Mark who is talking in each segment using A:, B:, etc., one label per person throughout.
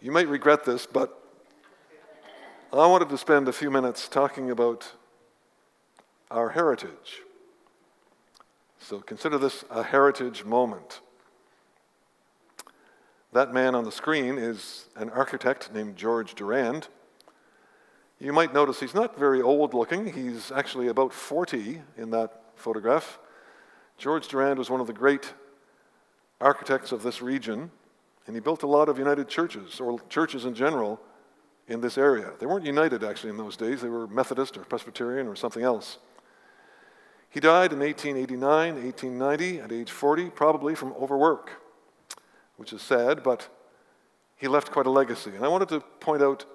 A: You might regret this, but I wanted to spend a few minutes talking about our heritage. So consider this a heritage moment. That man on the screen is an architect named George Durand. You might notice he's not very old looking. He's actually about 40 in that photograph. George Durand was one of the great architects of this region, and he built a lot of united churches, or churches in general, in this area. They weren't united, actually, in those days. They were Methodist or Presbyterian or something else. He died in 1889, 1890, at age 40, probably from overwork, which is sad, but he left quite a legacy. And I wanted to point out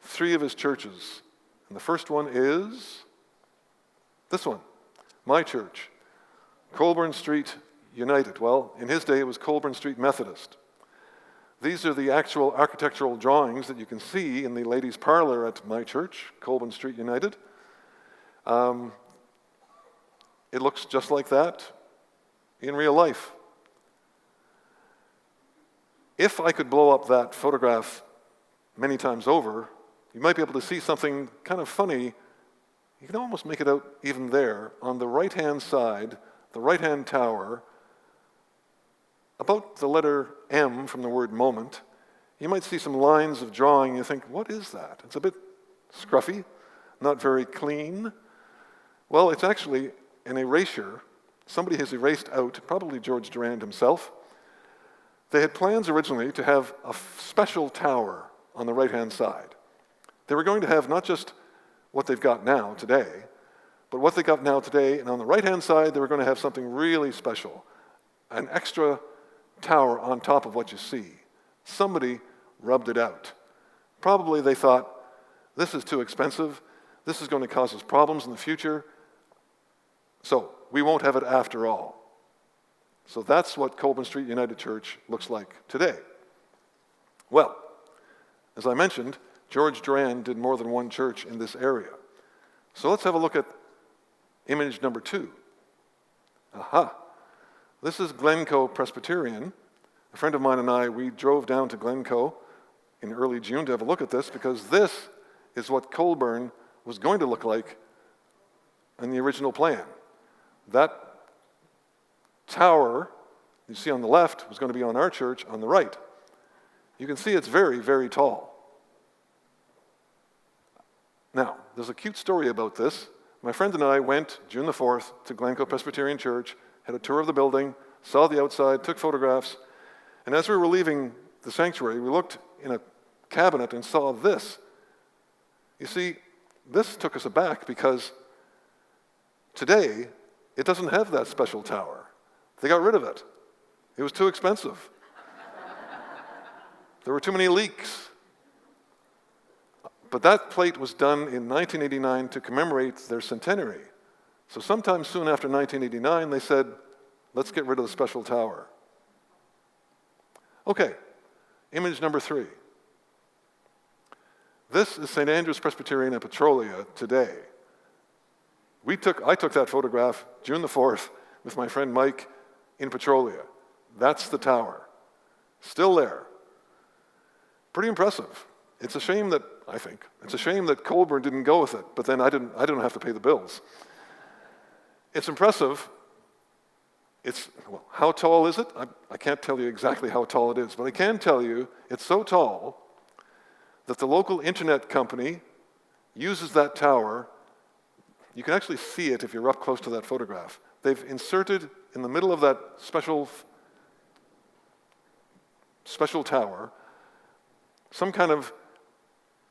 A: 3 of his churches. And the first one is this one, my church, Colburn Street United. Well, in his day, it was Colburn Street Methodist. These are the actual architectural drawings that you can see in the ladies' parlor at my church, Colburn Street United. It looks just like that in real life. If I could blow up that photograph many times over, you might be able to see something kind of funny. You can almost make it out even there. On the right-hand side, the right-hand tower, about the letter M from the word moment, you might see some lines of drawing. You think, what is that? It's a bit scruffy, not very clean. Well, it's actually an erasure. Somebody has erased out, probably George Durand himself. They had plans originally to have a special tower on the right-hand side. They were going to have not just what they've got now today, but what they got now today, and on the right-hand side, they were going to have something really special, an extra tower on top of what you see. Somebody rubbed it out. Probably they thought, this is too expensive, this is going to cause us problems in the future, so we won't have it after all. So that's what Colburn Street United Church looks like today. Well, as I mentioned, George Durand did more than one church in this area. So let's have a look at image number 2. Aha. This is Glencoe Presbyterian. A friend of mine and I, we drove down to Glencoe in early June to have a look at this because this is what Colburn was going to look like in the original plan. That tower you see on the left was going to be on our church on the right. You can see it's very, very tall. Now, there's a cute story about this. My friend and I went June the 4th to Glencoe Presbyterian Church, had a tour of the building, saw the outside, took photographs, and as we were leaving the sanctuary, we looked in a cabinet and saw this. You see, this took us aback because today, it doesn't have that special tower. They got rid of it. It was too expensive. There were too many leaks. But that plate was done in 1989 to commemorate their centenary. So sometime soon after 1989, they said, let's get rid of the special tower. Okay, image number 3. This is St. Andrew's Presbyterian in Petrolia today. I took that photograph June the 4th with my friend Mike in Petrolia. That's the tower. Still there. Pretty impressive. It's a shame that, I think, it's a shame that Colburn didn't go with it, but then I didn't have to pay the bills. It's impressive. Well, how tall is it? I can't tell you exactly how tall it is, but I can tell you it's so tall that the local internet company uses that tower. You can actually see it if you're up close to that photograph. They've inserted in the middle of that special tower some kind of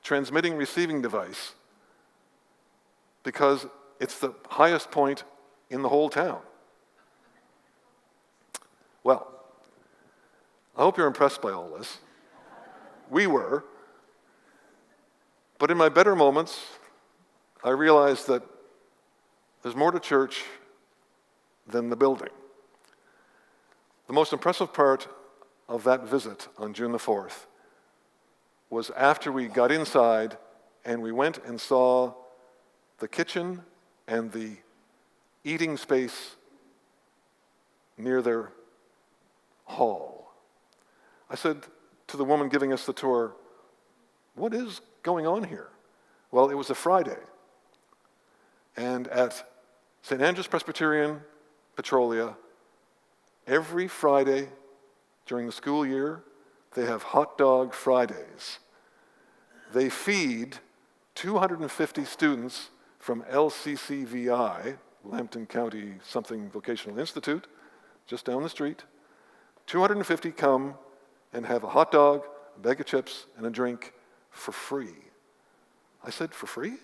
A: transmitting receiving device because it's the highest point in the whole town. Well, I hope you're impressed by all this. We were. But in my better moments, I realized that there's more to church than the building. The most impressive part of that visit on June the 4th was after we got inside and we went and saw the kitchen and the eating space near their hall. I said, to the woman giving us the tour, what is going on here? Well, it was a Friday. And at St. Andrew's Presbyterian, Petrolia, every Friday during the school year, they have hot dog Fridays. They feed 250 students from LCCVI, Lambton County Something Vocational Institute, just down the street. 250 come and have a hot dog, a bag of chips, and a drink for free. I said, for free?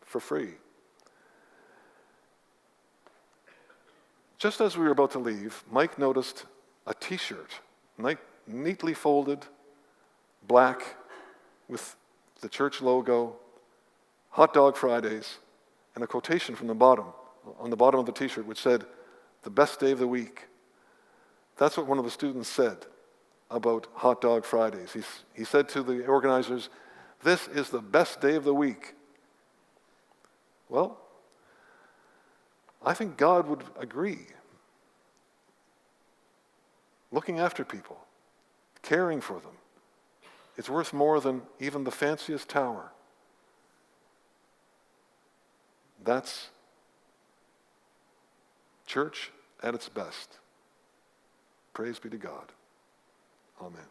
A: For free. Just as we were about to leave, Mike noticed a t-shirt, neatly folded, black, with the church logo, Hot Dog Fridays, and a quotation from the bottom, on the bottom of the t-shirt, which said, the best day of the week. That's what one of the students said about Hot Dog Fridays. He said to the organizers, this is the best day of the week. Well, I think God would agree. Looking after people, caring for them, it's worth more than even the fanciest tower. That's church at its best. Praise be to God. Amen.